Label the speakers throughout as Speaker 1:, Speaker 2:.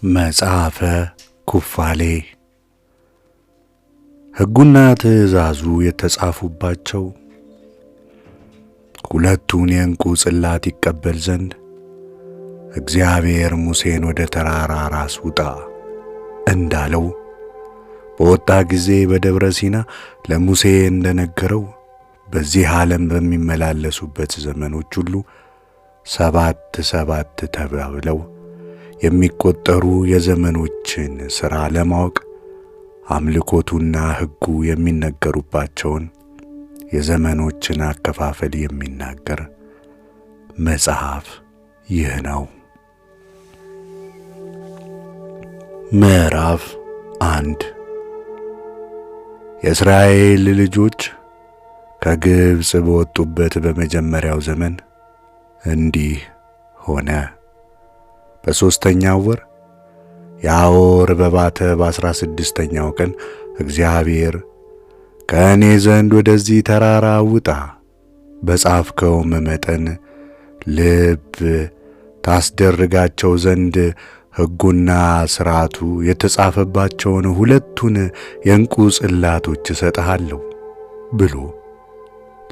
Speaker 1: መጽሐፈ ኩፋሌ ሕጉና ትእዛዙ የተጻፉባቸው ሁለቱን የዕንቁ ጽላት ይቀበል ዘንድ እግዚአብሔር ሙሴን ወደ ተራራ ራስ ውጣ እንዳለው በወጣ ጊዜ በደብረ ሲና ለሙሴ እንደነገረው በዚህ ዓለም በሚመላለሱበት ዘመኖች ሁሉ ሰባት ተብለው የሚቆጠሩ የዘመኖችን ሥራ ለማወቅ አምልኮቱና ሕጉ የሚነገሩባቸውን የዘመኖችን አከፋፈል የሚናገር መጽሐፍ ይህ ነው። ምዕራፍ 1 የእስራኤል ልጆች ከግብፅ በወጡበት በመጀመሪያው ዘመን እንዲህ ሆነ። በሦስተኛው ወር የወር በባተ በ16ኛው ቀን እግዚአብሔር ከእኔ ዘንድ ወደዚህ ተራራ ውጣ፣ በጻፍከውም መጠን ልብ ታስደርጋቸው ዘንድ ሕጉና ሥርዓቱ የተጻፈባቸውን ሁለቱን የዕንቁ ጽላቶች እሰጥሃለሁ ብሎ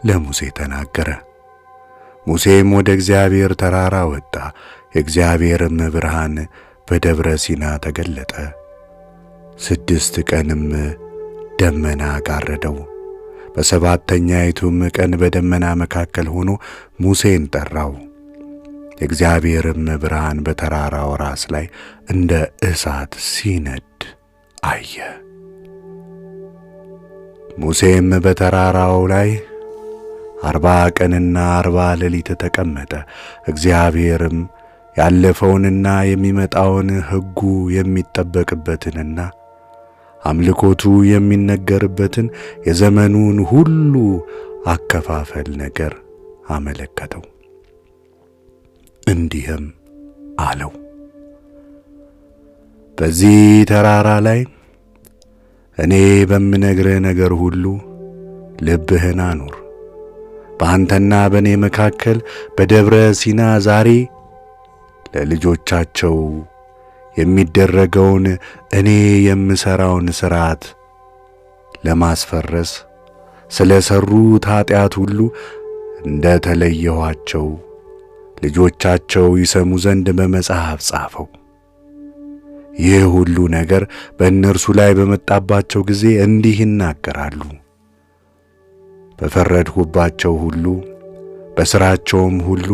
Speaker 1: ለሙሴ ተናገረ። ሙሴም ወደ እግዚአብሔር ተራራ ወጣ። የእግዚአብሔርም ብርሃን በደብረ ሲና ተገለጠ። 6 ቀንም ደመና ጋረደው። በሰባተኛይቱም ቀን በደመና መካከል ሆኖ ሙሴን ጠራው። የእግዚአብሔርም ብርሃን በተራራው ራስ ላይ እንደ እሳት ሲነድ አየ። ሙሴም በተራራው ላይ 40 ቀንና 40 ሌሊት ተቀመጠ። እግዚአብሔርም ያለፈውንና የሚመጣውን ሕጉ የሚጠበቅበትንና አምልኮቱ የሚነገርበትን የዘመኑን ሁሉ አከፋፈል ነገር አመለከተው። እንዲህም አለው፣ በዚህ ተራራ ላይ እኔ በምነግርህ ነገር ሁሉ ልብህን አኑር። በአንተና በእኔ መካከል በደብረ ሲና ዛሬ ለልጆቻቸው የሚደረገውን እኔ የምሠራውን ሥርዓት ለማስፈረስ ስለ ሠሩት ኀጢአት ሁሉ እንደ ተለየኋቸው ልጆቻቸው ይሰሙ ዘንድ በመጽሐፍ ጻፈው። ይህ ሁሉ ነገር በእነርሱ ላይ በመጣባቸው ጊዜ እንዲህ ይናገራሉ። በፈረድሁባቸው ሁሉ በሥራቸውም ሁሉ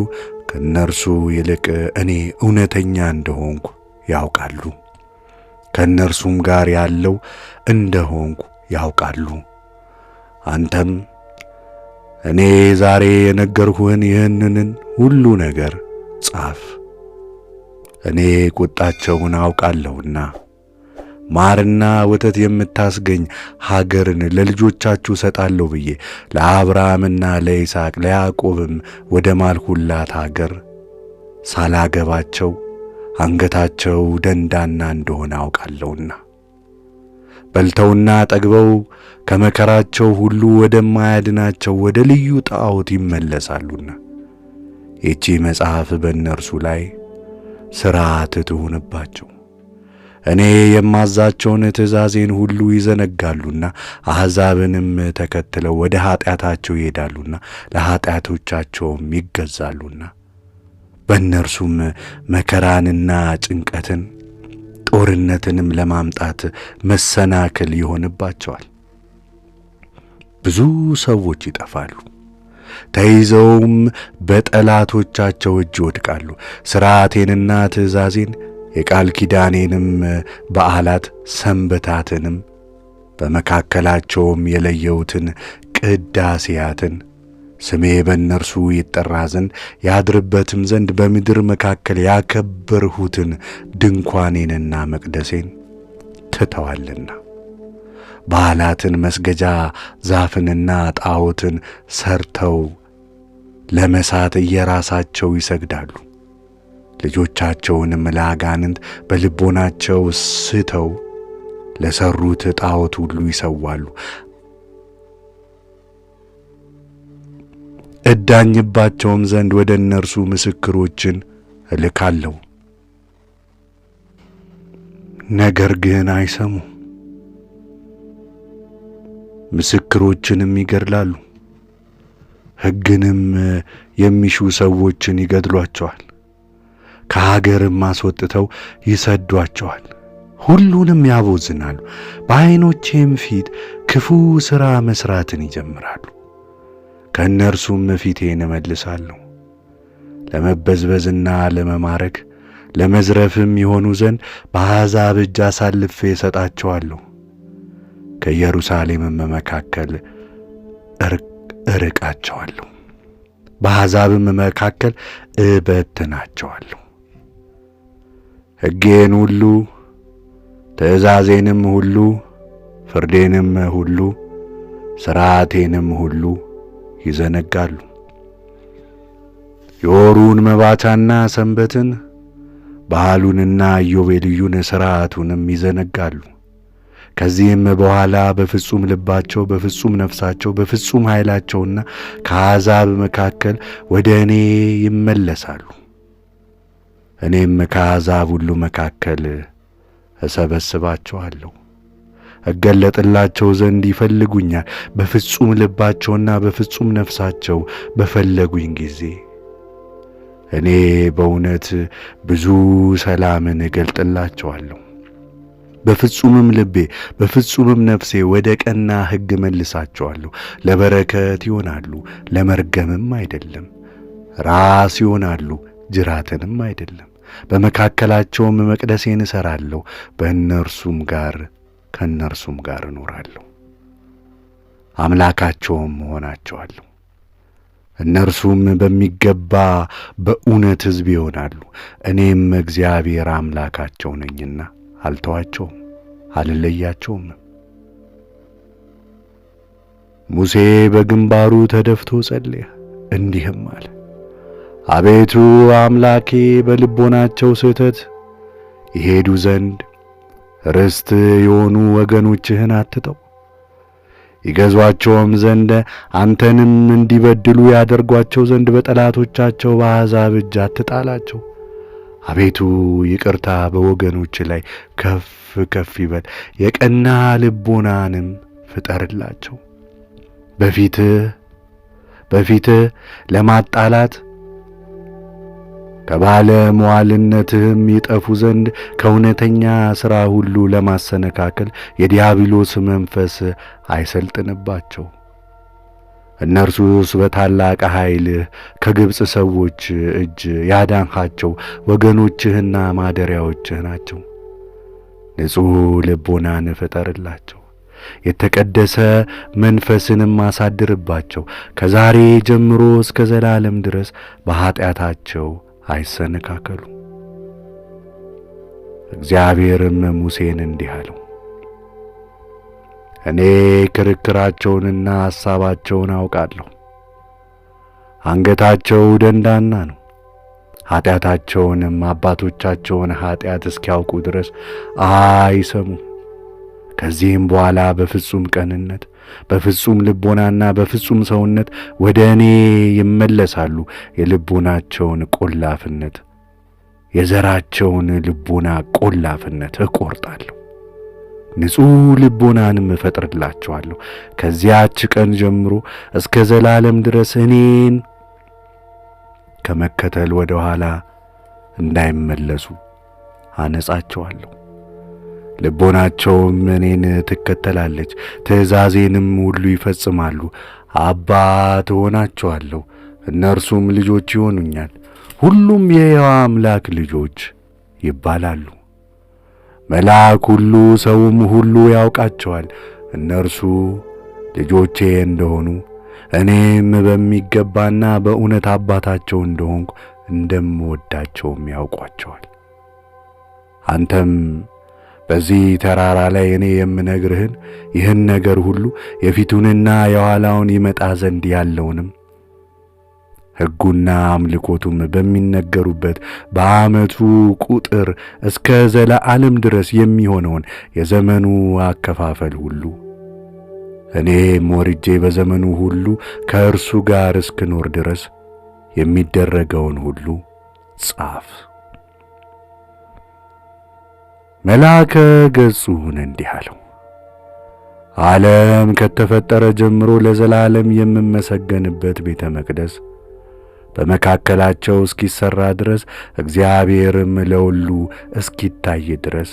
Speaker 1: ከእነርሱ ይልቅ እኔ እውነተኛ እንደሆንኩ ያውቃሉ። ከእነርሱም ጋር ያለው እንደሆንኩ ያውቃሉ። አንተም እኔ ዛሬ የነገርሁህን ይህንን ሁሉ ነገር ጻፍ። እኔ ቁጣቸውን አውቃለሁና ማርና ወተት የምታስገኝ ሀገርን ለልጆቻችሁ እሰጣለሁ ብዬ ለአብርሃምና ለይስሐቅ ለያዕቆብም ወደ ማልሁላት ሀገር ሳላገባቸው አንገታቸው ደንዳና እንደሆነ አውቃለሁና በልተውና ጠግበው ከመከራቸው ሁሉ ወደማያድናቸው ወደ ልዩ ጣዖት ይመለሳሉና ይህች መጽሐፍ በእነርሱ ላይ ሥርዓት ትሁንባቸው። እኔ የማዛቸውን ትእዛዜን ሁሉ ይዘነጋሉና አሕዛብንም ተከትለው ወደ ኀጢአታቸው ይሄዳሉና ለኀጢአቶቻቸውም ይገዛሉና በእነርሱም መከራንና ጭንቀትን ጦርነትንም ለማምጣት መሰናክል ይሆንባቸዋል። ብዙ ሰዎች ይጠፋሉ፣ ተይዘውም በጠላቶቻቸው እጅ ይወድቃሉ። ሥርዓቴንና ትእዛዜን የቃል ኪዳኔንም በዓላት ሰንበታትንም በመካከላቸውም የለየሁትን ቅዳሴያትን ስሜ በእነርሱ ይጠራ ዘንድ ያድርበትም ዘንድ በምድር መካከል ያከበርሁትን ድንኳኔንና መቅደሴን ትተዋልና በዓላትን መስገጃ ዛፍንና ጣዖትን ሰርተው ለመሳት እየራሳቸው ይሰግዳሉ። ልጆቻቸውንም ለአጋንንት በልቦናቸው ስተው ለሠሩት ጣዖት ሁሉ ይሰዋሉ። እዳኝባቸውም ዘንድ ወደ እነርሱ ምስክሮችን እልካለሁ። ነገር ግን አይሰሙ። ምስክሮችንም ይገድላሉ፣ ሕግንም የሚሹ ሰዎችን ይገድሏቸዋል፣ ከሀገርም አስወጥተው ይሰዷቸዋል። ሁሉንም ያቦዝናሉ፣ በዓይኖቼም ፊት ክፉ ሥራ መሥራትን ይጀምራሉ። ከእነርሱም ፊቴን እመልሳለሁ፣ ለመበዝበዝና ለመማረክ ለመዝረፍም የሆኑ ዘንድ በአሕዛብ እጅ አሳልፌ እሰጣቸዋለሁ። ከኢየሩሳሌምም መካከል እርቃቸዋለሁ፣ በአሕዛብም መካከል እበትናቸዋለሁ። ሕጌን ሁሉ ትእዛዜንም ሁሉ ፍርዴንም ሁሉ ሥርዓቴንም ሁሉ ይዘነጋሉ። የወሩን መባቻና ሰንበትን በዓሉንና ኢዮቤልዩን ሥርዓቱንም ይዘነጋሉ። ከዚህም በኋላ በፍጹም ልባቸው በፍጹም ነፍሳቸው በፍጹም ኃይላቸውና ከአሕዛብ መካከል ወደ እኔ ይመለሳሉ። እኔም ከአሕዛብ ሁሉ መካከል እሰበስባቸዋለሁ፣ እገለጥላቸው ዘንድ ይፈልጉኛል። በፍጹም ልባቸውና በፍጹም ነፍሳቸው በፈለጉኝ ጊዜ እኔ በእውነት ብዙ ሰላምን እገልጥላቸዋለሁ። በፍጹምም ልቤ በፍጹምም ነፍሴ ወደ ቀና ሕግ መልሳቸዋለሁ። ለበረከት ይሆናሉ፣ ለመርገምም አይደለም። ራስ ይሆናሉ፣ ጅራትንም አይደለም። በመካከላቸውም መቅደሴን እሠራለሁ፣ ከእነርሱም ጋር እኖራለሁ። አምላካቸውም እሆናቸዋለሁ። እነርሱም በሚገባ በእውነት ሕዝብ ይሆናሉ። እኔም እግዚአብሔር አምላካቸው ነኝና አልተዋቸውም፣ አልለያቸውም። ሙሴ በግንባሩ ተደፍቶ ጸለየ፣ እንዲህም አለ። አቤቱ አምላኬ በልቦናቸው ስህተት ይሄዱ ዘንድ ርስት የሆኑ ወገኖችህን አትተው፣ ይገዟቸውም ዘንድ አንተንም እንዲበድሉ ያደርጓቸው ዘንድ በጠላቶቻቸው በአሕዛብ እጅ አትጣላቸው። አቤቱ ይቅርታ በወገኖች ላይ ከፍ ከፍ ይበል፣ የቀና ልቦናንም ፍጠርላቸው። በፊትህ ለማጣላት ከባለ መዋልነትህም ይጠፉ ዘንድ ከእውነተኛ ሥራ ሁሉ ለማሰነካከል የዲያብሎስ መንፈስ አይሰልጥንባቸው። እነርሱስ በታላቅ ኃይልህ ከግብፅ ሰዎች እጅ ያዳንሃቸው ወገኖችህና ማደሪያዎችህ ናቸው። ንጹሕ ልቦናን ፍጠርላቸው፣ የተቀደሰ መንፈስንም አሳድርባቸው። ከዛሬ ጀምሮ እስከ ዘላለም ድረስ በኀጢአታቸው አይሰነካከሉ። እግዚአብሔርም ሙሴን እንዲህ አለው፣ እኔ ክርክራቸውንና ሐሳባቸውን አውቃለሁ። አንገታቸው ደንዳና ነው። ኀጢአታቸውንም አባቶቻቸውን ኀጢአት እስኪያውቁ ድረስ አይሰሙም። ከዚህም በኋላ በፍጹም ቅንነት በፍጹም ልቦናና በፍጹም ሰውነት ወደ እኔ ይመለሳሉ። የልቦናቸውን ቆላፍነት የዘራቸውን ልቦና ቆላፍነት እቈርጣለሁ፣ ንጹሕ ልቦናንም እፈጥርላቸዋለሁ። ከዚያች ቀን ጀምሮ እስከ ዘላለም ድረስ እኔን ከመከተል ወደ ኋላ እንዳይመለሱ አነጻቸዋለሁ። ልቦናቸውም እኔን ትከተላለች፣ ትእዛዜንም ሁሉ ይፈጽማሉ። አባት እሆናቸዋለሁ፣ እነርሱም ልጆች ይሆኑኛል። ሁሉም የሕያው አምላክ ልጆች ይባላሉ። መልአክ ሁሉ ሰውም ሁሉ ያውቃቸዋል። እነርሱ ልጆቼ እንደሆኑ እኔም በሚገባና በእውነት አባታቸው እንደሆንኩ እንደምወዳቸውም ያውቋቸዋል። አንተም በዚህ ተራራ ላይ እኔ የምነግርህን ይህን ነገር ሁሉ የፊቱንና የኋላውን ይመጣ ዘንድ ያለውንም ሕጉና አምልኮቱም በሚነገሩበት በዓመቱ ቁጥር እስከ ዘለዓለም ድረስ የሚሆነውን የዘመኑ አከፋፈል ሁሉ እኔም ወርጄ በዘመኑ ሁሉ ከእርሱ ጋር እስክኖር ድረስ የሚደረገውን ሁሉ ጻፍ። መልአከ ገጹን እንዲህ አለው፣ ዓለም ከተፈጠረ ጀምሮ ለዘላለም የምመሰገንበት ቤተ መቅደስ በመካከላቸው እስኪሠራ ድረስ እግዚአብሔርም ለሁሉ እስኪታይ ድረስ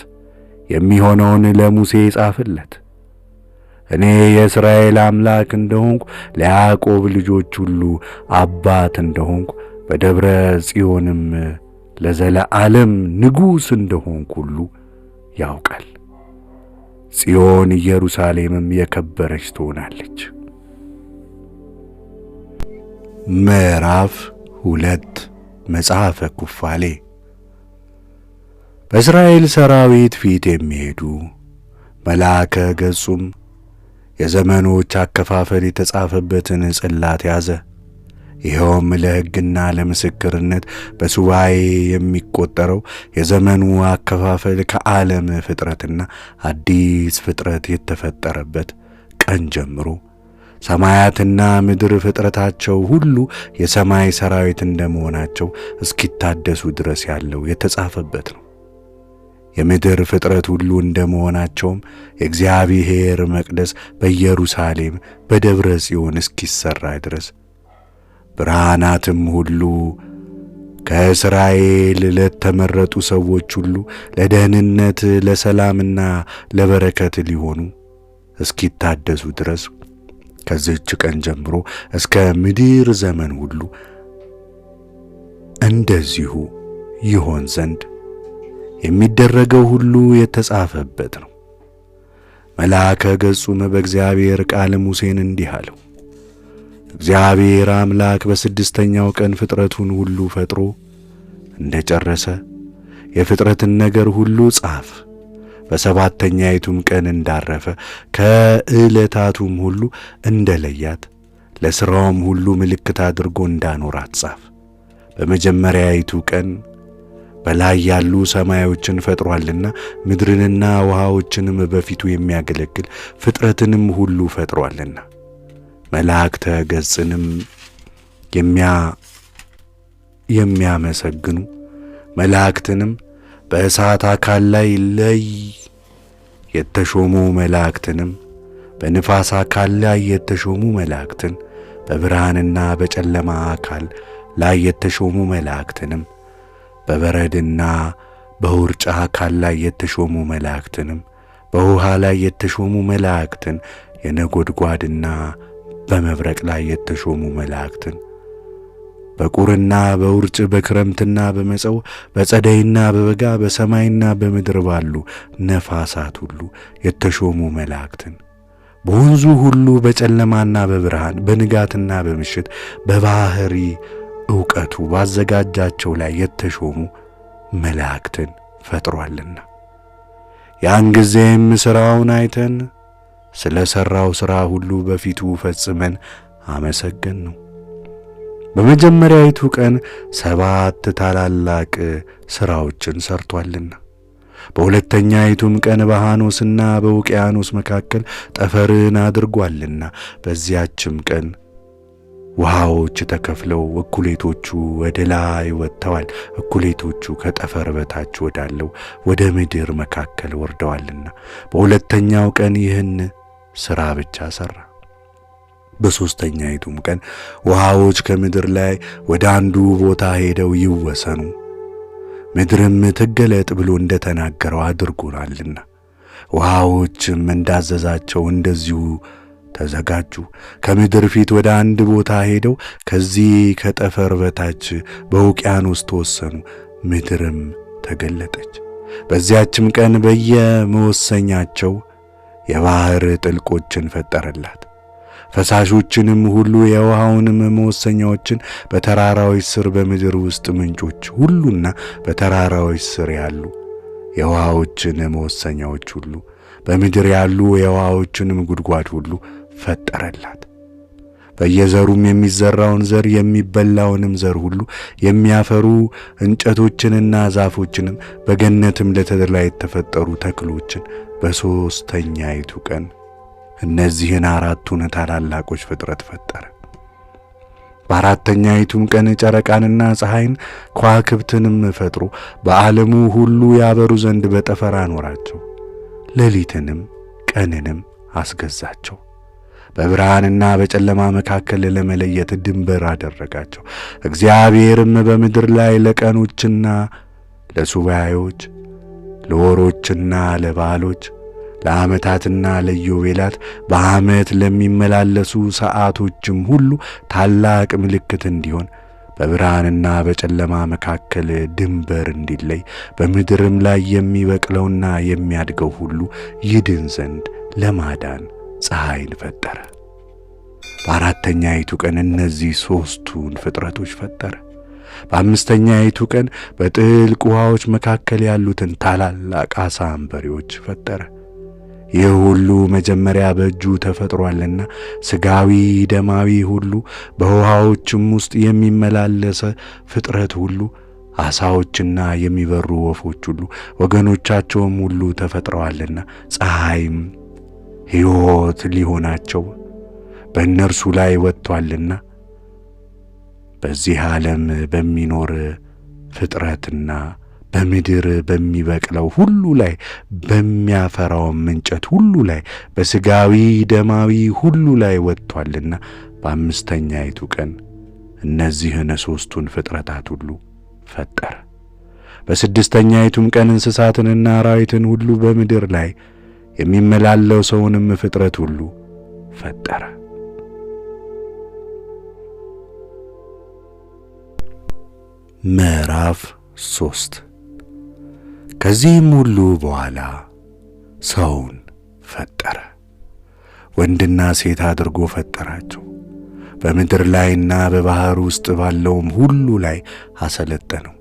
Speaker 1: የሚሆነውን ለሙሴ ጻፍለት። እኔ የእስራኤል አምላክ እንደሆንኩ ለያዕቆብ ልጆች ሁሉ አባት እንደሆንኩ በደብረ ጽዮንም ለዘለዓለም ንጉሥ እንደሆንኩ ሁሉ ያውቃል። ጽዮን ኢየሩሳሌምም የከበረች ትሆናለች። ምዕራፍ 2 መጽሐፈ ኩፋሌ። በእስራኤል ሰራዊት ፊት የሚሄዱ መልአከ ገጹም የዘመኖች አከፋፈል የተጻፈበትን ጽላት ያዘ። ይኸውም ለሕግና ለምስክርነት በሱባኤ የሚቆጠረው የዘመኑ አከፋፈል ከዓለም ፍጥረትና አዲስ ፍጥረት የተፈጠረበት ቀን ጀምሮ ሰማያትና ምድር ፍጥረታቸው ሁሉ የሰማይ ሰራዊት እንደመሆናቸው እስኪታደሱ ድረስ ያለው የተጻፈበት ነው። የምድር ፍጥረት ሁሉ እንደመሆናቸውም የእግዚአብሔር መቅደስ በኢየሩሳሌም በደብረ ጽዮን እስኪሠራ ድረስ ብርሃናትም ሁሉ ከእስራኤል ለተመረጡ ሰዎች ሁሉ ለደህንነት ለሰላምና ለበረከት ሊሆኑ እስኪታደሱ ድረስ ከዚህች ቀን ጀምሮ እስከ ምድር ዘመን ሁሉ እንደዚሁ ይሆን ዘንድ የሚደረገው ሁሉ የተጻፈበት ነው። መልአከ ገጹም በእግዚአብሔር ቃል ሙሴን እንዲህ አለው፣ እግዚአብሔር አምላክ በስድስተኛው ቀን ፍጥረቱን ሁሉ ፈጥሮ እንደጨረሰ የፍጥረትን ነገር ሁሉ ጻፍ። በሰባተኛይቱም ቀን እንዳረፈ ከዕለታቱም ሁሉ እንደለያት ለሥራውም ሁሉ ምልክት አድርጎ እንዳኖራት ጻፍ። በመጀመሪያይቱ ቀን በላይ ያሉ ሰማዮችን ፈጥሯልና ምድርንና ውሃዎችንም በፊቱ የሚያገለግል ፍጥረትንም ሁሉ ፈጥሯልና መላእክተ ገጽንም የሚያመሰግኑ መላእክትንም በእሳት አካል ላይ የተሾሙ መላእክትንም በንፋስ አካል ላይ የተሾሙ መላእክትን በብርሃንና በጨለማ አካል ላይ የተሾሙ መላእክትንም በበረድና በውርጫ አካል ላይ የተሾሙ መላእክትንም በውሃ ላይ የተሾሙ መላእክትን የነጎድጓድና በመብረቅ ላይ የተሾሙ መላእክትን በቁርና በውርጭ በክረምትና በመጸው በጸደይና በበጋ በሰማይና በምድር ባሉ ነፋሳት ሁሉ የተሾሙ መላእክትን በወንዙ ሁሉ በጨለማና በብርሃን በንጋትና በምሽት በባህሪ ዕውቀቱ ባዘጋጃቸው ላይ የተሾሙ መላእክትን ፈጥሯልና ያን ጊዜም ሥራውን አይተን ስለ ሠራው ሥራ ሁሉ በፊቱ ፈጽመን አመሰገን ነው። በመጀመሪያይቱ ቀን 7 ታላላቅ ሥራዎችን ሠርቶአልና በሁለተኛይቱም ቀን በሐኖስና በውቅያኖስ መካከል ጠፈርን አድርጓልና በዚያችም ቀን ውሃዎች ተከፍለው እኩሌቶቹ ወደ ላይ ወጥተዋል፣ እኩሌቶቹ ከጠፈር በታች ወዳለው ወደ ምድር መካከል ወርደዋልና በሁለተኛው ቀን ይህን ሥራ ብቻ ሠራ። በሦስተኛይቱም ቀን ውሃዎች ከምድር ላይ ወደ አንዱ ቦታ ሄደው ይወሰኑ፣ ምድርም ትገለጥ ብሎ እንደተናገረው አድርጎናልና ውሃዎችም እንዳዘዛቸው እንደዚሁ ተዘጋጁ። ከምድር ፊት ወደ አንድ ቦታ ሄደው ከዚህ ከጠፈር በታች በውቅያኖስ ተወሰኑ፣ ምድርም ተገለጠች። በዚያችም ቀን በየመወሰኛቸው የባሕር ጥልቆችን ፈጠረላት። ፈሳሾችንም ሁሉ የውሃውንም መወሰኛዎችን በተራራዎች ስር በምድር ውስጥ ምንጮች ሁሉና በተራራዎች ስር ያሉ የውሃዎችን መወሰኛዎች ሁሉ በምድር ያሉ የውሃዎችንም ጉድጓድ ሁሉ ፈጠረላት። በየዘሩም የሚዘራውን ዘር የሚበላውንም ዘር ሁሉ የሚያፈሩ እንጨቶችንና ዛፎችንም በገነትም ለተድላ የተፈጠሩ ተክሎችን በሦስተኛይቱ ቀን እነዚህን 4ቱን ታላላቆች ፍጥረት ፈጠረ። በአራተኛይቱም ቀን ጨረቃንና ፀሐይን ከዋክብትንም ፈጥሮ በዓለሙ ሁሉ ያበሩ ዘንድ በጠፈር አኖራቸው። ሌሊትንም ቀንንም አስገዛቸው። በብርሃንና በጨለማ መካከል ለመለየት ድንበር አደረጋቸው። እግዚአብሔርም በምድር ላይ ለቀኖችና ለሱባኤዎች፣ ለወሮችና ለበዓሎች፣ ለዓመታትና ለኢዮቤላት፣ በዓመት ለሚመላለሱ ሰዓቶችም ሁሉ ታላቅ ምልክት እንዲሆን በብርሃንና በጨለማ መካከል ድንበር እንዲለይ በምድርም ላይ የሚበቅለውና የሚያድገው ሁሉ ይድን ዘንድ ለማዳን ፀሐይን ፈጠረ። በአራተኛይቱ ቀን እነዚህ ሦስቱን ፍጥረቶች ፈጠረ። በአምስተኛይቱ ቀን በጥልቅ ውሃዎች መካከል ያሉትን ታላላቅ ዓሣ አንበሪዎች ፈጠረ። ይህ ሁሉ መጀመሪያ በእጁ ተፈጥሯልና ሥጋዊ ደማዊ ሁሉ፣ በውሃዎችም ውስጥ የሚመላለስ ፍጥረት ሁሉ፣ ዓሣዎችና የሚበሩ ወፎች ሁሉ ወገኖቻቸውም ሁሉ ተፈጥረዋልና ፀሐይም ሕይወት ሊሆናቸው በእነርሱ ላይ ወጥቶአልና በዚህ ዓለም በሚኖር ፍጥረትና በምድር በሚበቅለው ሁሉ ላይ በሚያፈራውም እንጨት ሁሉ ላይ በሥጋዊ ደማዊ ሁሉ ላይ ወጥቶአልና በአምስተኛይቱ ቀን እነዚህን ሦስቱን ፍጥረታት ሁሉ ፈጠረ። በስድስተኛይቱም ቀን እንስሳትንና አራዊትን ሁሉ በምድር ላይ የሚመላለሰውንም ፍጥረት ሁሉ ፈጠረ። ምዕራፍ 3 ከዚህም ሁሉ በኋላ ሰውን ፈጠረ፣ ወንድና ሴት አድርጎ ፈጠራቸው። በምድር ላይና በባሕር ውስጥ ባለውም ሁሉ ላይ አሰለጠነው።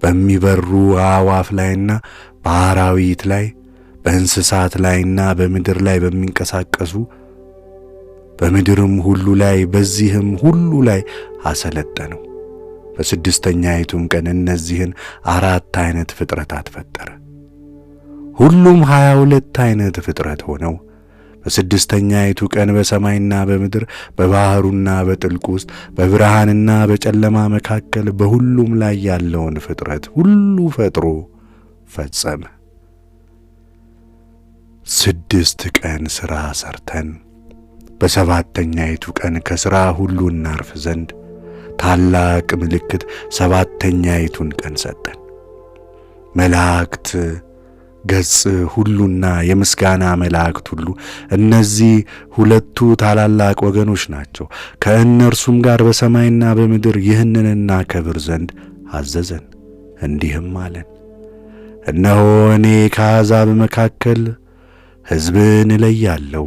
Speaker 1: በሚበሩ አዕዋፍ ላይና በአራዊት ላይ፣ በእንስሳት ላይና በምድር ላይ በሚንቀሳቀሱ በምድርም ሁሉ ላይ በዚህም ሁሉ ላይ አሰለጠነው። በስድስተኛይቱም ቀን እነዚህን 4 ዓይነት ፍጥረታት ፈጠረ። ሁሉም 22 ዓይነት ፍጥረት ሆነው በስድስተኛይቱ ቀን በሰማይና በምድር በባሕሩና በጥልቁ ውስጥ በብርሃንና በጨለማ መካከል በሁሉም ላይ ያለውን ፍጥረት ሁሉ ፈጥሮ ፈጸመ። 6 ቀን ሥራ ሰርተን በሰባተኛይቱ ቀን ከሥራ ሁሉ እናርፍ ዘንድ ታላቅ ምልክት 7ተኛይቱን ቀን ሰጠን። መላእክት ገጽ ሁሉና የምስጋና መላእክት ሁሉ እነዚህ 2 ታላላቅ ወገኖች ናቸው። ከእነርሱም ጋር በሰማይና በምድር ይህንን እናከብር ዘንድ አዘዘን። እንዲህም አለን፣ እነሆ እኔ ከአሕዛብ መካከል ሕዝብን እለያለሁ፣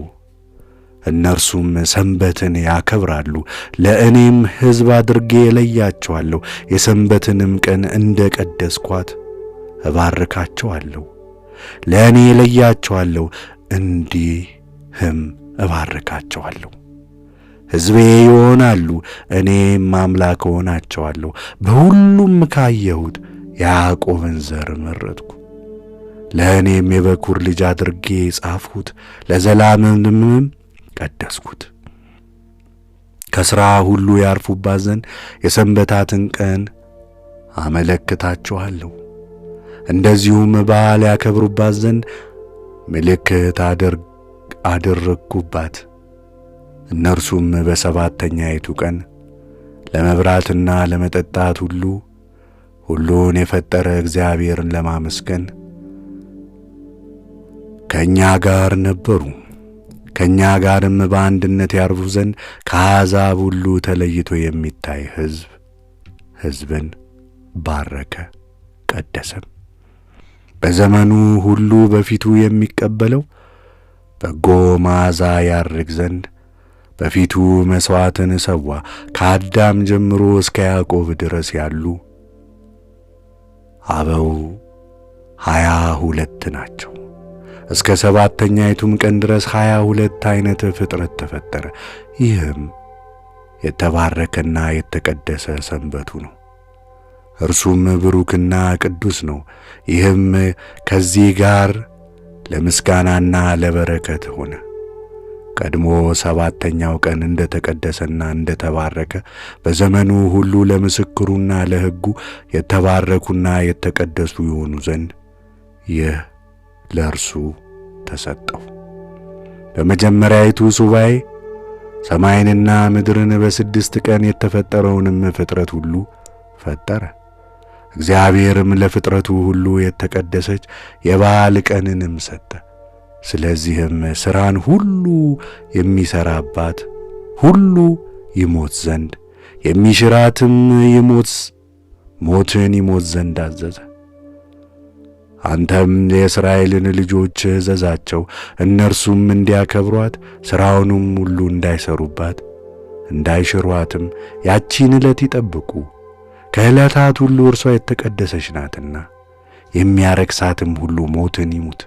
Speaker 1: እነርሱም ሰንበትን ያከብራሉ። ለእኔም ሕዝብ አድርጌ እለያቸዋለሁ። የሰንበትንም ቀን እንደ ቀደስኳት እባርካቸዋለሁ። ለእኔ እለያቸዋለሁ፣ እንዲህም እባርካቸዋለሁ። ሕዝቤ ይሆናሉ፣ እኔም አምላክ እሆናቸዋለሁ። በሁሉም ካየሁት ያዕቆብን ዘር መረጥኩ፣ ለእኔም የበኩር ልጅ አድርጌ ጻፍሁት፣ ለዘላለምም ቀደስኩት። ከሥራ ሁሉ ያርፉባት ዘንድ የሰንበታትን ቀን አመለክታችኋለሁ። እንደዚሁም በዓል ያከብሩባት ዘንድ ምልክት አደረግኩባት። እነርሱም በሰባተኛይቱ ቀን ለመብራትና ለመጠጣት ሁሉን የፈጠረ እግዚአብሔርን ለማመስገን ከእኛ ጋር ነበሩ። ከእኛ ጋርም በአንድነት ያርፉ ዘንድ ከአሕዛብ ሁሉ ተለይቶ የሚታይ ሕዝብን ባረከ ቀደሰም። በዘመኑ ሁሉ በፊቱ የሚቀበለው በጎ መዓዛ ያርግ ዘንድ በፊቱ መሥዋዕትን ሰዋ። ከአዳም ጀምሮ እስከ ያዕቆብ ድረስ ያሉ አበው 22 ናቸው። እስከ ሰባተኛይቱም ቀን ድረስ 22 ዓይነት ፍጥረት ተፈጠረ። ይህም የተባረከና የተቀደሰ ሰንበቱ ነው። እርሱም ብሩክና ቅዱስ ነው። ይህም ከዚህ ጋር ለምስጋናና ለበረከት ሆነ። ቀድሞ ሰባተኛው ቀን እንደተቀደሰና እንደተባረከ በዘመኑ ሁሉ ለምስክሩና ለሕጉ የተባረኩና የተቀደሱ ይሆኑ ዘንድ ይህ ለእርሱ ተሰጠው። በመጀመሪያይቱ ሱባዔ ሰማይንና ምድርን በ6 ቀን የተፈጠረውንም ፍጥረት ሁሉ ፈጠረ። እግዚአብሔርም ለፍጥረቱ ሁሉ የተቀደሰች የበዓል ቀንንም ሰጠ። ስለዚህም ሥራን ሁሉ የሚሠራባት ሁሉ ይሞት ዘንድ የሚሽራትም ሞትን ይሞት ዘንድ አዘዘ። አንተም የእስራኤልን ልጆች እዘዛቸው፣ እነርሱም እንዲያከብሯት ሥራውንም ሁሉ እንዳይሠሩባት እንዳይሽሯትም ያቺን ዕለት ይጠብቁ። ከዕለታት ሁሉ እርሷ የተቀደሰች ናትና። የሚያረክሳትም ሁሉ ሞትን ይሙት፣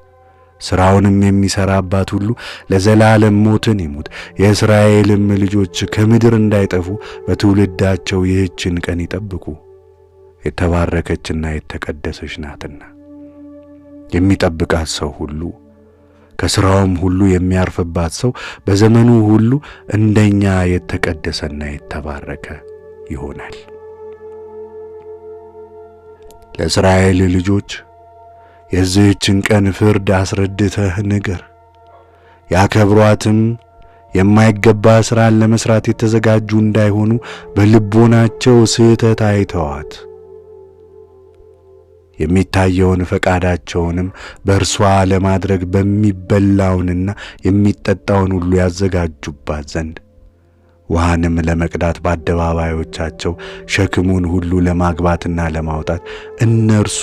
Speaker 1: ሥራውንም የሚሠራባት ሁሉ ለዘላለም ሞትን ይሙት። የእስራኤልም ልጆች ከምድር እንዳይጠፉ በትውልዳቸው ይህችን ቀን ይጠብቁ፣ የተባረከችና የተቀደሰች ናትና። የሚጠብቃት ሰው ሁሉ ከሥራውም ሁሉ የሚያርፍባት ሰው በዘመኑ ሁሉ እንደኛ የተቀደሰና የተባረከ ይሆናል። ለእስራኤል ልጆች የዚህችን ቀን ፍርድ አስረድተህ ንገር። ያከብሯትም የማይገባ ሥራን ለመሥራት የተዘጋጁ እንዳይሆኑ በልቦናቸው ስህተት አይተዋት የሚታየውን ፈቃዳቸውንም በእርሷ ለማድረግ በሚበላውንና የሚጠጣውን ሁሉ ያዘጋጁባት ዘንድ ውሃንም ለመቅዳት በአደባባዮቻቸው ሸክሙን ሁሉ ለማግባትና ለማውጣት እነርሱ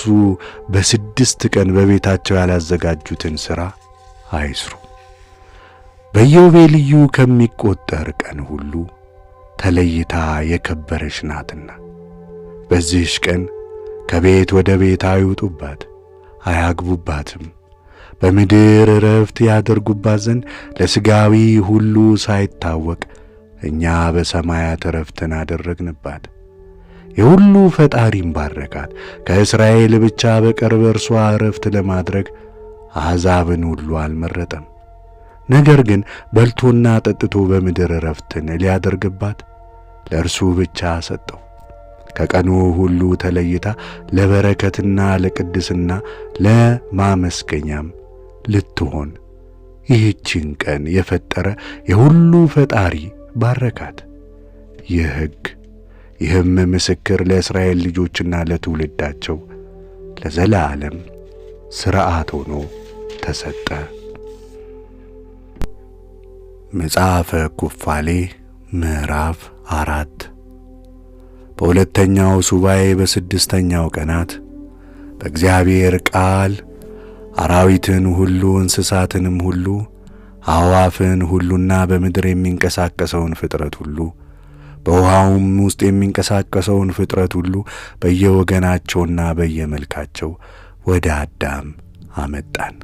Speaker 1: በ6 ቀን በቤታቸው ያላዘጋጁትን ሥራ አይስሩ። በኢዮቤልዩ ከሚቆጠር ቀን ሁሉ ተለይታ የከበረች ናትና በዚህች ቀን ከቤት ወደ ቤት አይውጡባት አያግቡባትም። በምድር ዕረፍት ያደርጉባት ዘንድ ለሥጋዊ ሁሉ ሳይታወቅ እኛ በሰማያት ዕረፍትን አደረግንባት። የሁሉ ፈጣሪም ባረካት። ከእስራኤል ብቻ በቀር በእርሷ ዕረፍት ለማድረግ አሕዛብን ሁሉ አልመረጠም። ነገር ግን በልቶና ጠጥቶ በምድር ዕረፍትን ሊያደርግባት ለእርሱ ብቻ ሰጠው። ከቀኑ ሁሉ ተለይታ ለበረከትና ለቅድስና ለማመስገኛም ልትሆን ይህችን ቀን የፈጠረ የሁሉ ፈጣሪ ባረካት። ይህ ሕግ ይህም ምስክር ለእስራኤል ልጆችና ለትውልዳቸው ለዘላለም ሥርዓት ሆኖ ተሰጠ። መጽሐፈ ኩፋሌ ምዕራፍ 4 በሁለተኛው ሱባዔ በ6ኛው ቀናት በእግዚአብሔር ቃል አራዊትን ሁሉ እንስሳትንም ሁሉ አዕዋፍን ሁሉና በምድር የሚንቀሳቀሰውን ፍጥረት ሁሉ በውሃውም ውስጥ የሚንቀሳቀሰውን ፍጥረት ሁሉ በየወገናቸውና በየመልካቸው ወደ አዳም አመጣን።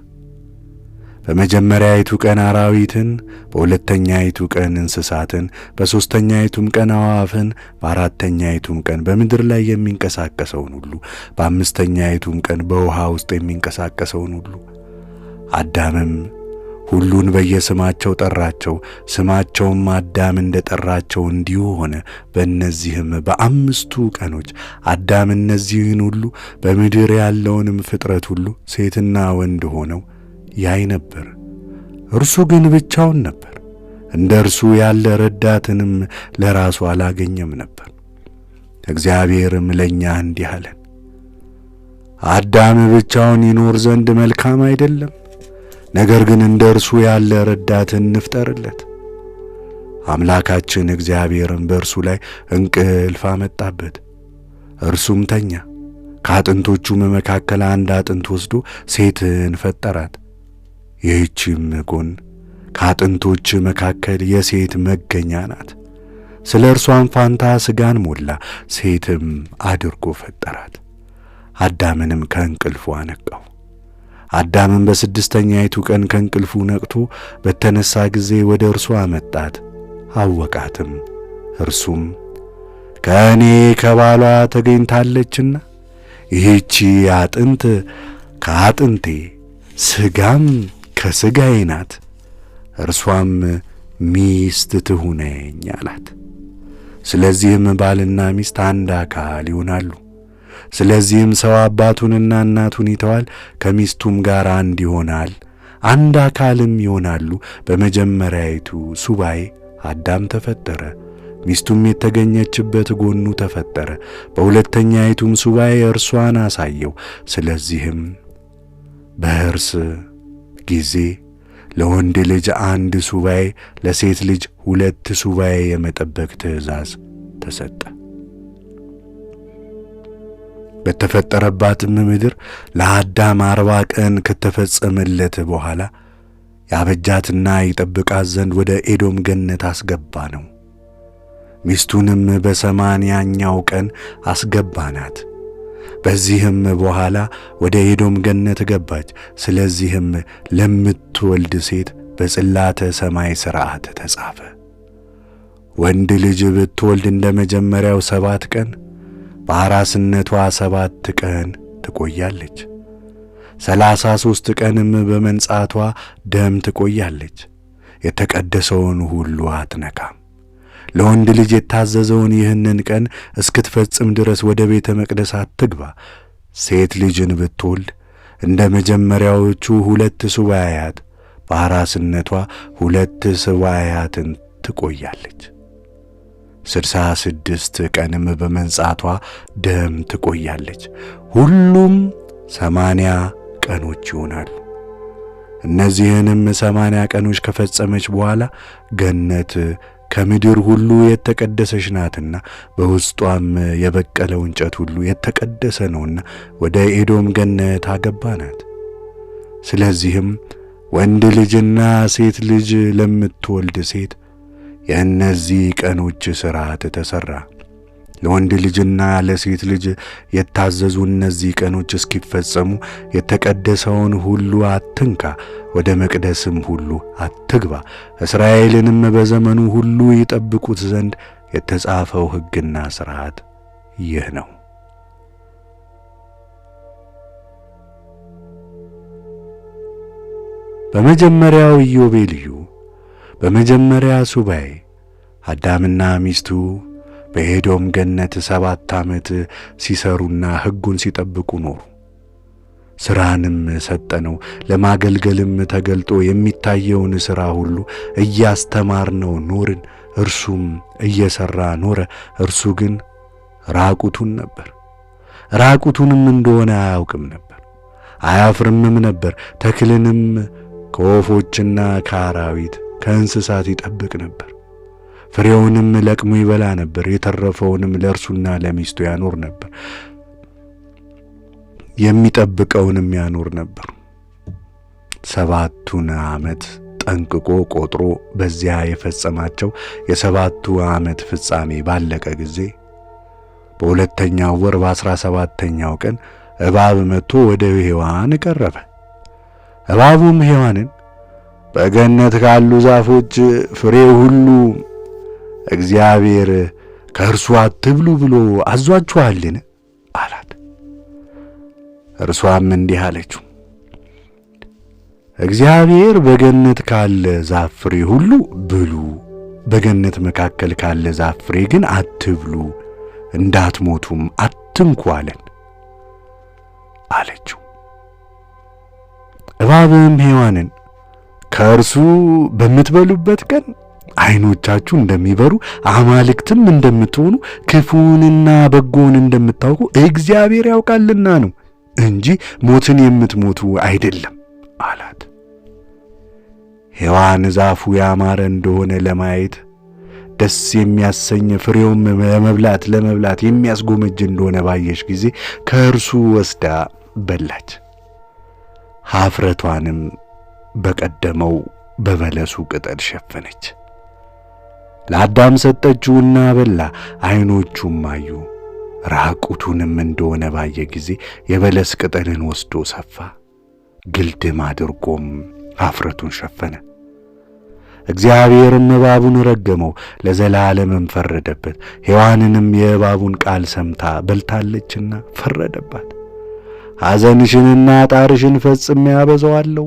Speaker 1: በመጀመሪያይቱ ቀን አራዊትን፣ በሁለተኛይቱ ቀን እንስሳትን፣ በሦስተኛይቱም ቀን አዕዋፍን፣ በአራተኛይቱም ቀን በምድር ላይ የሚንቀሳቀሰውን ሁሉ፣ በአምስተኛይቱም ቀን በውሃ ውስጥ የሚንቀሳቀሰውን ሁሉ። አዳምም ሁሉን በየስማቸው ጠራቸው። ስማቸውም አዳም እንደ ጠራቸው እንዲሁ ሆነ። በእነዚህም በ5 ቀኖች አዳም እነዚህን ሁሉ በምድር ያለውንም ፍጥረት ሁሉ ሴትና ወንድ ሆነው ያይ ነበር። እርሱ ግን ብቻውን ነበር። እንደ እርሱ ያለ ረዳትንም ለራሱ አላገኘም ነበር። እግዚአብሔርም ለእኛ እንዲህ አለን፣ አዳም ብቻውን ይኖር ዘንድ መልካም አይደለም። ነገር ግን እንደ እርሱ ያለ ረዳትን እንፍጠርለት። አምላካችን እግዚአብሔርም በእርሱ ላይ እንቅልፍ አመጣበት፣ እርሱም ተኛ። ከአጥንቶቹም መካከል አንድ አጥንት ወስዶ ሴትን ፈጠራት። ይህችም ጎን ከአጥንቶች መካከል የሴት መገኛ ናት። ስለ እርሷም ፋንታ ሥጋን ሞላ፣ ሴትም አድርጎ ፈጠራት። አዳምንም ከእንቅልፉ አነቃው። አዳምም በ6ኛይቱ ቀን ከእንቅልፉ ነቅቶ በተነሳ ጊዜ ወደ እርሱ አመጣት፣ አወቃትም። እርሱም ከእኔ ከባሏ ተገኝታለችና ይህቺ አጥንት ከአጥንቴ ሥጋም ከሥጋዬ ናት። እርሷም ሚስት ትሁነኝ አላት። ስለዚህም ባልና ሚስት አንድ አካል ይሆናሉ። ስለዚህም ሰው አባቱንና እናቱን ይተዋል፣ ከሚስቱም ጋር አንድ ይሆናል፣ አንድ አካልም ይሆናሉ። በመጀመሪያይቱ ሱባዔ አዳም ተፈጠረ፣ ሚስቱም የተገኘችበት ጎኑ ተፈጠረ። በሁለተኛይቱም ሱባዔ እርሷን አሳየው። ስለዚህም በእርስ ጊዜ ለወንድ ልጅ 1 ሱባዔ ለሴት ልጅ 2 ሱባዔ የመጠበቅ ትእዛዝ ተሰጠ። በተፈጠረባትም ምድር ለአዳም 40 ቀን ከተፈጸመለት በኋላ ያበጃትና ይጠብቃት ዘንድ ወደ ኤዶም ገነት አስገባ ነው። ሚስቱንም በ80ኛው ቀን አስገባናት። በዚህም በኋላ ወደ ኤዶም ገነት ገባች። ስለዚህም ለምትወልድ ሴት በጽላተ ሰማይ ሥርዓት ተጻፈ። ወንድ ልጅ ብትወልድ እንደ መጀመሪያው 7 ቀን በአራስነቷ 7 ቀን ትቆያለች። 33 ቀንም በመንጻቷ ደም ትቆያለች። የተቀደሰውን ሁሉ አትነካም። ለወንድ ልጅ የታዘዘውን ይህንን ቀን እስክትፈጽም ድረስ ወደ ቤተ መቅደስ አትግባ። ሴት ልጅን ብትወልድ እንደ መጀመሪያዎቹ 2 ሱባዔያት በአራስነቷ 2 ሱባዔያትን ትቆያለች። 66 ቀንም በመንጻቷ ደም ትቆያለች። ሁሉም 80 ቀኖች ይሆናሉ። እነዚህንም 80 ቀኖች ከፈጸመች በኋላ ገነት ከምድር ሁሉ የተቀደሰች ናትና በውስጧም የበቀለው እንጨት ሁሉ የተቀደሰ ነውና ወደ ኤዶም ገነት አገባናት። ስለዚህም ወንድ ልጅና ሴት ልጅ ለምትወልድ ሴት የእነዚህ ቀኖች ሥርዓት ተሠራ። ለወንድ ልጅና ለሴት ልጅ የታዘዙ እነዚህ ቀኖች እስኪፈጸሙ የተቀደሰውን ሁሉ አትንካ፣ ወደ መቅደስም ሁሉ አትግባ። እስራኤልንም በዘመኑ ሁሉ ይጠብቁት ዘንድ የተጻፈው ሕግና ሥርዓት ይህ ነው። በመጀመሪያው ኢዮቤልዩ በመጀመሪያ ሱባዔ አዳምና ሚስቱ በኤዶም ገነት 7 ዓመት ሲሰሩና ሕጉን ሲጠብቁ ኖሩ። ሥራንም ሰጠነው፣ ለማገልገልም ተገልጦ የሚታየውን ሥራ ሁሉ እያስተማርነው ኖርን። እርሱም እየሠራ ኖረ። እርሱ ግን ራቁቱን ነበር። ራቁቱንም እንደሆነ አያውቅም ነበር፣ አያፍርምም ነበር። ተክልንም ከወፎችና ከአራዊት ከእንስሳት ይጠብቅ ነበር። ፍሬውንም ለቅሞ ይበላ ነበር። የተረፈውንም ለእርሱና ለሚስቱ ያኖር ነበር፣ የሚጠብቀውንም ያኖር ነበር። 7ቱን ዓመት ጠንቅቆ ቆጥሮ በዚያ የፈጸማቸው የ7ቱ ዓመት ፍጻሜ ባለቀ ጊዜ በሁለተኛው ወር በ17ኛው ቀን እባብ መጥቶ ወደ ሔዋን ቀረበ። እባቡም ሔዋንን በገነት ካሉ ዛፎች ፍሬ ሁሉ እግዚአብሔር ከእርሱ አትብሉ ብሎ አዟችኋልን? አላት። እርሷም እንዲህ አለችው፣ እግዚአብሔር በገነት ካለ ዛፍ ፍሬ ሁሉ ብሉ፣ በገነት መካከል ካለ ዛፍ ፍሬ ግን አትብሉ፣ እንዳትሞቱም አትንኩ አለን አለችው። እባብም ሔዋንን ከእርሱ በምትበሉበት ቀን ዓይኖቻችሁ እንደሚበሩ አማልክትም እንደምትሆኑ ክፉንና በጎን እንደምታውቁ እግዚአብሔር ያውቃልና ነው እንጂ ሞትን የምትሞቱ አይደለም አላት። ሔዋን ዛፉ ያማረ እንደሆነ ለማየት ደስ የሚያሰኝ ፍሬውም ለመብላት የሚያስጎመጅ እንደሆነ ባየች ጊዜ ከእርሱ ወስዳ በላች። ኀፍረቷንም በቀደመው በበለሱ ቅጠል ሸፈነች። ለአዳም ሰጠችውና በላ። ዓይኖቹም አዩ። ራቁቱንም እንደሆነ ባየ ጊዜ የበለስ ቅጠልን ወስዶ ሰፋ፣ ግልድም አድርጎም ኀፍረቱን ሸፈነ። እግዚአብሔርም እባቡን ረገመው፣ ለዘላለምም ፈረደበት። ሔዋንንም የእባቡን ቃል ሰምታ በልታለችና ፈረደባት። ሐዘንሽንና ጣርሽን ፈጽሜ አበዛዋለሁ፣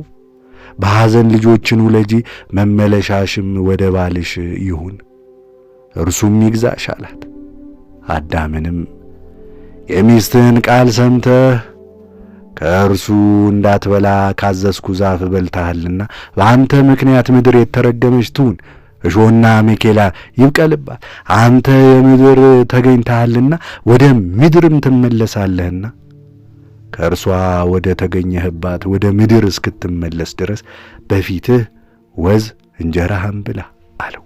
Speaker 1: በሐዘን ልጆችን ውለጂ፣ መመለሻሽም ወደ ባልሽ ይሁን፣ እርሱም ይግዛሽ አላት። አዳምንም የሚስትህን ቃል ሰምተህ ከእርሱ እንዳትበላ ካዘዝኩ ዛፍ በልተሃልና በአንተ ምክንያት ምድር የተረገመች ትሁን፣ እሾህና አሜኬላ ይብቀልባት። አንተ የምድር ተገኝተሃልና ወደ ምድርም ትመለሳለህና ከእርሷ ወደ ተገኘህባት ወደ ምድር እስክትመለስ ድረስ በፊትህ ወዝ እንጀራህን ብላ አለው።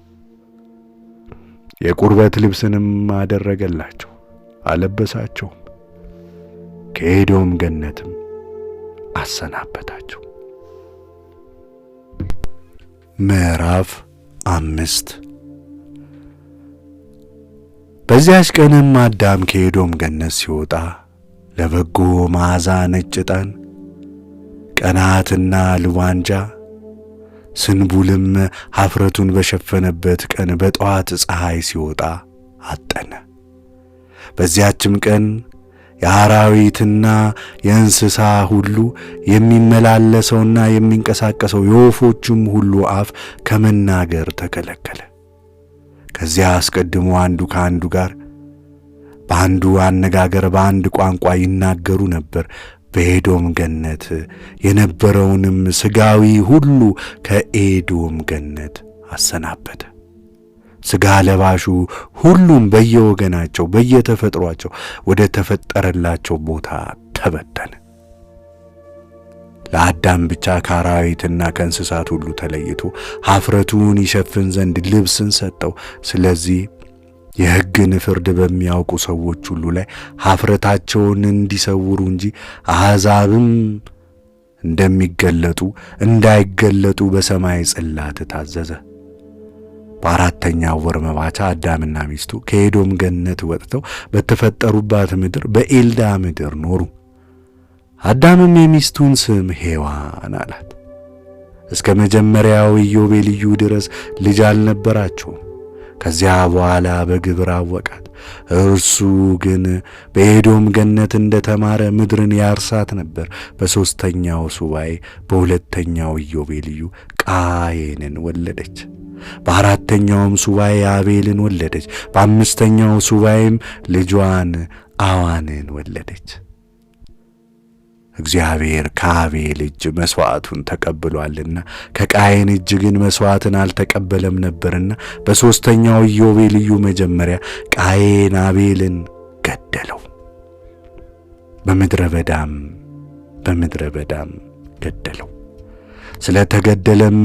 Speaker 1: የቁርበት ልብስንም አደረገላቸው፣ አለበሳቸውም፣ ከኤዶም ገነትም አሰናበታቸው። ምዕራፍ 5 በዚያች ቀንም አዳም ከኤዶም ገነት ሲወጣ ለበጎ መዓዛ ነጭ ዕጣን፣ ቀናትና ልዋንጃ፣ ስንቡልም ኀፍረቱን በሸፈነበት ቀን በጠዋት ፀሐይ ሲወጣ አጠነ። በዚያችም ቀን የአራዊትና የእንስሳ ሁሉ የሚመላለሰውና የሚንቀሳቀሰው የወፎችም ሁሉ አፍ ከመናገር ተከለከለ። ከዚያ አስቀድሞ አንዱ ከአንዱ ጋር በአንዱ አነጋገር በአንድ ቋንቋ ይናገሩ ነበር። በኤዶም ገነት የነበረውንም ሥጋዊ ሁሉ ከኤዶም ገነት አሰናበተ። ሥጋ ለባሹ ሁሉም በየወገናቸው በየተፈጥሯቸው ወደ ተፈጠረላቸው ቦታ ተበተነ። ለአዳም ብቻ ከአራዊትና ከእንስሳት ሁሉ ተለይቶ ኀፍረቱን ይሸፍን ዘንድ ልብስን ሰጠው። ስለዚህ የሕግን ፍርድ በሚያውቁ ሰዎች ሁሉ ላይ ኀፍረታቸውን እንዲሰውሩ እንጂ አሕዛብም እንደሚገለጡ እንዳይገለጡ በሰማይ ጽላት ታዘዘ። በአራተኛው ወር መባቻ አዳምና ሚስቱ ከኤዶም ገነት ወጥተው በተፈጠሩባት ምድር በኤልዳ ምድር ኖሩ። አዳምም የሚስቱን ስም ሔዋን አላት። እስከ መጀመሪያው ኢዮቤልዩ ድረስ ልጅ አልነበራቸውም። ከዚያ በኋላ በግብር አወቃት። እርሱ ግን በኤዶም ገነት እንደተማረ ምድርን ያርሳት ነበር። በሦስተኛው ሱባኤ በሁለተኛው ኢዮቤልዩ ቃየንን ወለደች። በአራተኛውም ሱባኤ አቤልን ወለደች። በአምስተኛው ሱባኤም ልጇን አዋንን ወለደች። እግዚአብሔር ከአቤል እጅ መሥዋዕቱን ተቀብሏልና ከቃየን እጅ ግን መሥዋዕትን አልተቀበለም ነበርና በሦስተኛው ኢዮቤልዩ መጀመሪያ ቃየን አቤልን ገደለው። በምድረ በዳም ገደለው። ስለ ተገደለም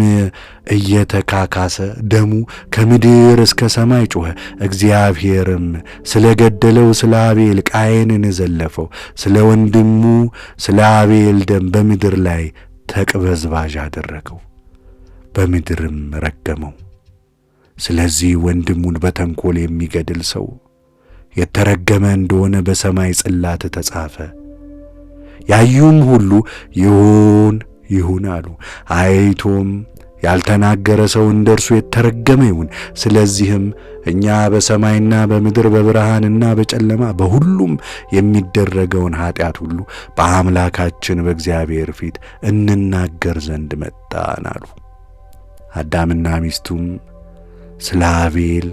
Speaker 1: እየተካካሰ ደሙ ከምድር እስከ ሰማይ ጮኸ። እግዚአብሔርም ስለ ገደለው ስለ አቤል ቃየንን ዘለፈው። ስለ ወንድሙ ስለ አቤል ደም በምድር ላይ ተቅበዝባዥ አደረገው፣ በምድርም ረገመው። ስለዚህ ወንድሙን በተንኰል የሚገድል ሰው የተረገመ እንደሆነ በሰማይ ጽላት ተጻፈ። ያዩም ሁሉ ይሁን አሉ። አይቶም ያልተናገረ ሰው እንደርሱ የተረገመ ይሁን። ስለዚህም እኛ በሰማይና በምድር በብርሃንና በጨለማ በሁሉም የሚደረገውን ኃጢአት ሁሉ በአምላካችን በእግዚአብሔር ፊት እንናገር ዘንድ መጣን አሉ። አዳምና ሚስቱም ስለ አቤል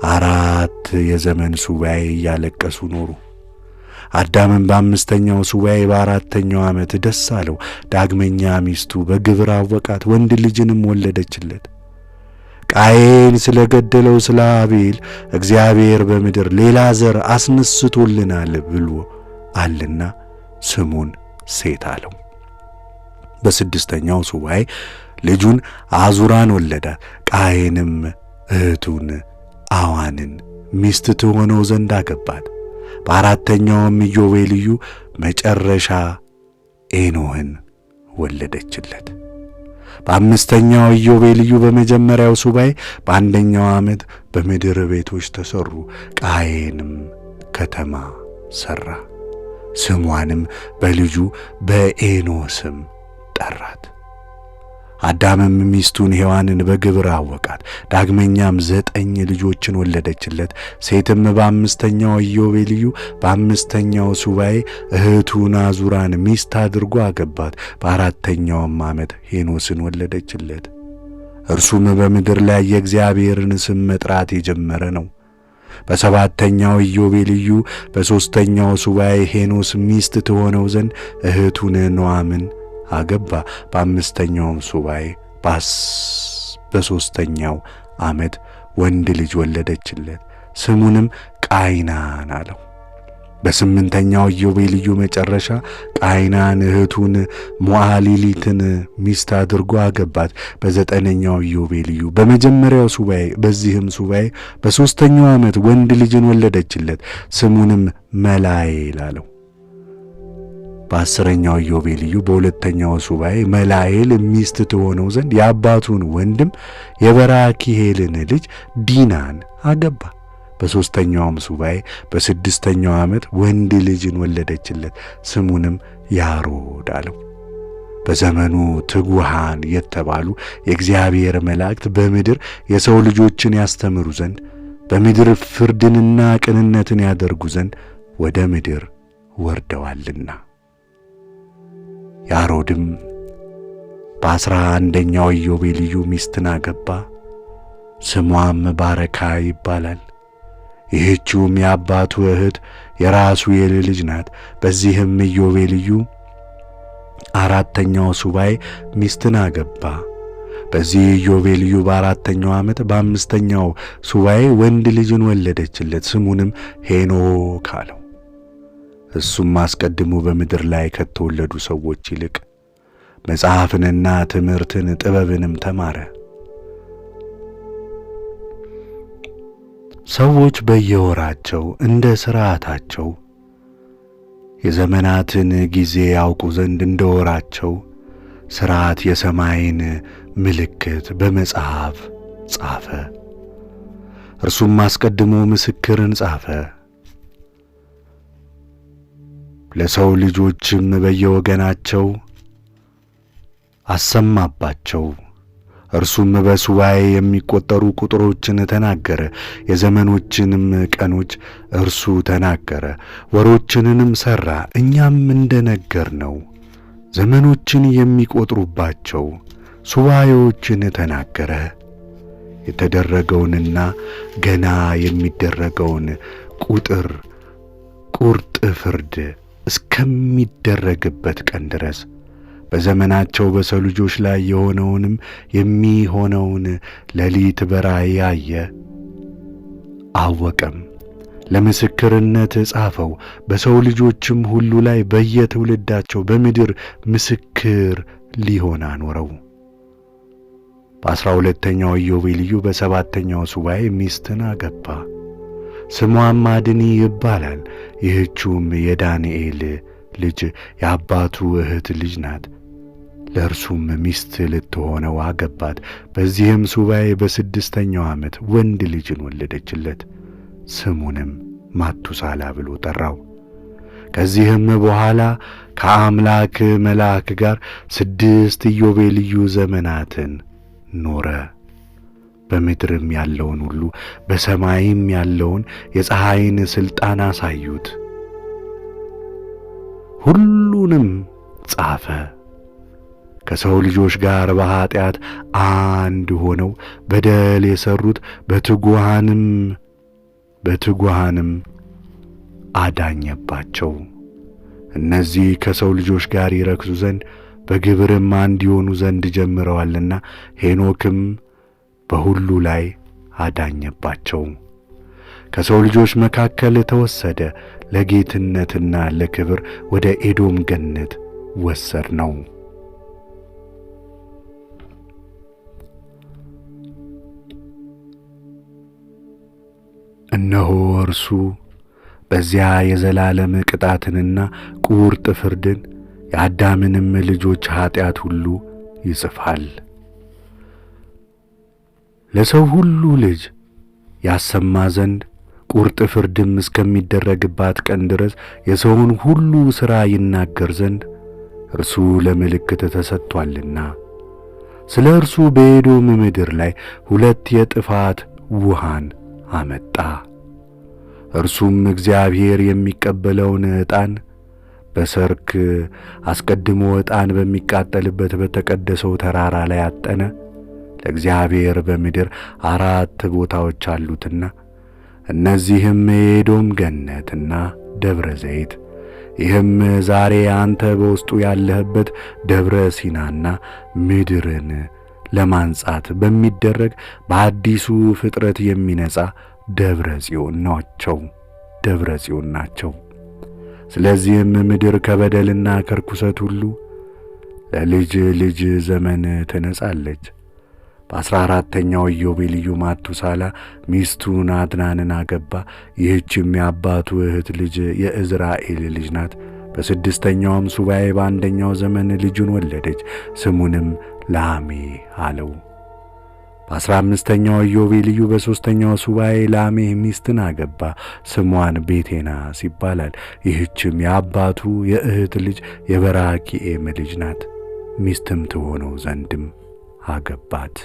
Speaker 1: 4 የዘመን ሱባኤ እያለቀሱ ኖሩ። አዳምም በአምስተኛው ሱባኤ በአራተኛው ዓመት ደስ አለው። ዳግመኛ ሚስቱ በግብር አወቃት፣ ወንድ ልጅንም ወለደችለት። ቃየን ስለ ገደለው ስለ አቤል እግዚአብሔር በምድር ሌላ ዘር አስነስቶልናል ብሎ አልና ስሙን ሴት አለው። በስድስተኛው ሱባኤ ልጁን አዙራን ወለዳት። ቃየንም እህቱን አዋንን ሚስት ትሆነው ዘንድ አገባት። በአራተኛውም ኢዮቤልዩ መጨረሻ ኤኖህን ወለደችለት። በአምስተኛው ኢዮቤልዩ በመጀመሪያው ሱባኤ በአንደኛው ዓመት በምድር ቤቶች ተሠሩ። ቃየንም ከተማ ሠራ፣ ስሟንም በልጁ በኤኖህ ስም ጠራት። አዳምም ሚስቱን ሔዋንን በግብር አወቃት። ዳግመኛም 9 ልጆችን ወለደችለት። ሴትም በ5ኛው ኢዮቤልዩ በ5ኛው ሱባኤ እህቱን አዙራን ሚስት አድርጎ አገባት። በ4ኛውም ዓመት ሄኖስን ወለደችለት። እርሱም በምድር ላይ የእግዚአብሔርን ስም መጥራት የጀመረ ነው። በ7ኛው ኢዮቤልዩ በ3ኛው ሱባኤ ሄኖስ ሚስት ትሆነው ዘንድ እህቱን ኑዓምን አገባ። በ5ኛውም ሱባኤ በ3ኛው ዓመት ወንድ ልጅ ወለደችለት። ስሙንም ቃይናን አለው። በ8ኛው ኢዮቤልዩ መጨረሻ ቃይናን እህቱን ሞዓሊሊትን ሚስት አድርጎ አገባት። በ9ኛው ኢዮቤልዩ በመጀመሪያው ሱባኤ በዚህም ሱባኤ በ3ኛው ዓመት ወንድ ልጅን ወለደችለት። ስሙንም መላኤል አለው። በ10ኛው ኢዮቤልዩ በ2ኛው ሱባኤ መላኤል ሚስት ትሆነው ዘንድ የአባቱን ወንድም የበራኪሄልን ልጅ ዲናን አገባ። በ3ኛውም ሱባኤ በ6ኛው ዓመት ወንድ ልጅን ወለደችለት። ስሙንም ያሮድ አለው። በዘመኑ ትጉሃን የተባሉ የእግዚአብሔር መላእክት በምድር የሰው ልጆችን ያስተምሩ ዘንድ በምድር ፍርድንና ቅንነትን ያደርጉ ዘንድ ወደ ምድር ወርደዋልና። ያሮድም በ11ኛው ኢዮቤልዩ ሚስትን አገባ። ስሟም ባረካ ይባላል። ይህችውም የአባቱ እህት የራሱኤል ልጅ ናት። በዚህም ኢዮቤልዩ 4ኛው ሱባኤ ሚስትን አገባ። በዚህ ኢዮቤልዩ በ4ኛው ዓመት በ5ኛው ሱባኤ ወንድ ልጅን ወለደችለት። ስሙንም ሄኖክ አለው። እሱም አስቀድሞ በምድር ላይ ከተወለዱ ሰዎች ይልቅ መጽሐፍንና ትምህርትን ጥበብንም ተማረ። ሰዎች በየወራቸው እንደ ሥርዓታቸው የዘመናትን ጊዜ ያውቁ ዘንድ እንደ ወራቸው ሥርዓት የሰማይን ምልክት በመጽሐፍ ጻፈ። እርሱም አስቀድሞ ምስክርን ጻፈ። ለሰው ልጆችም በየወገናቸው አሰማባቸው። እርሱም በሱባኤ የሚቆጠሩ ቁጥሮችን ተናገረ። የዘመኖችንም ቀኖች እርሱ ተናገረ። ወሮችንንም ሠራ። እኛም እንደነገርነው ዘመኖችን የሚቆጥሩባቸው ሱባኤዎችን ተናገረ። የተደረገውንና ገና የሚደረገውን ቁርጥ ፍርድ እስከሚደረግበት ቀን ድረስ በዘመናቸው በሰው ልጆች ላይ የሆነውንም የሚሆነውን ሌሊት በራእይ አየ አወቀም። ለምስክርነት ጻፈው። በሰው ልጆችም ሁሉ ላይ በየትውልዳቸው በምድር ምስክር ሊሆን አኖረው። በ12ኛው ኢዮቤልዩ በ7ኛው ሱባኤ ሚስትን አገባ። ስሟም አድኒ ይባላል። ይህችውም የዳንኤል ልጅ የአባቱ እህት ልጅ ናት። ለእርሱም ሚስት ልትሆነው አገባት። በዚህም ሱባኤ በ6ኛው ዓመት ወንድ ልጅን ወለደችለት። ስሙንም ማቱሳላ ብሎ ጠራው። ከዚህም በኋላ ከአምላክ መልአክ ጋር 6 ኢዮቤልዩ ዘመናትን ኖረ። በምድርም ያለውን ሁሉ በሰማይም ያለውን የፀሐይን ሥልጣን አሳዩት። ሁሉንም ጻፈ። ከሰው ልጆች ጋር በኀጢአት አንድ ሆነው በደል የሠሩት በትጉሃንም አዳኘባቸው። እነዚህ ከሰው ልጆች ጋር ይረክሱ ዘንድ በግብርም አንድ ይሆኑ ዘንድ ጀምረዋልና ሄኖክም በሁሉ ላይ አዳኘባቸው። ከሰው ልጆች መካከል ተወሰደ፣ ለጌትነትና ለክብር ወደ ኤዶም ገነት ወሰድነው። እነሆ እርሱ በዚያ የዘላለም ቅጣትንና ቁርጥ ፍርድን የአዳምንም ልጆች ኀጢአት ሁሉ ይጽፋል። ለሰው ሁሉ ልጅ ያሰማ ዘንድ ቁርጥ ፍርድም እስከሚደረግባት ቀን ድረስ የሰውን ሁሉ ሥራ ይናገር ዘንድ እርሱ ለምልክት ተሰጥቶአልና ስለ እርሱ በኤዶም ምድር ላይ 2 የጥፋት ውሃን አመጣ። እርሱም እግዚአብሔር የሚቀበለውን ዕጣን በሰርክ አስቀድሞ ዕጣን በሚቃጠልበት በተቀደሰው ተራራ ላይ አጠነ። ለእግዚአብሔር በምድር 4 ቦታዎች አሉትና እነዚህም የኤዶም ገነትና ደብረ ዘይት፣ ይህም ዛሬ አንተ በውስጡ ያለህበት ደብረ ሲናና ምድርን ለማንጻት በሚደረግ በአዲሱ ፍጥረት የሚነጻ ደብረ ጽዮን ናቸው። ስለዚህም ምድር ከበደልና ከርኩሰት ሁሉ ለልጅ ልጅ ዘመን ትነጻለች። በ14ኛው ኢዮቤልዩ ማቱሳላ ሚስቱን አድናንን አገባ። ይህችም የአባቱ እህት ልጅ የእዝራኤል ልጅ ናት። በ6ኛውም ሱባኤ በአንደኛው ዘመን ልጁን ወለደች። ስሙንም ላሜህ አለው። በ15ኛው ኢዮቤልዩ በ3ኛው ሱባኤ ላሜህ ሚስትን አገባ። ስሟን ቤቴናስ ይባላል። ይህችም የአባቱ የእህት ልጅ የበራኪኤም ልጅ ናት። ሚስትም ትሆነው ዘንድም አገባት።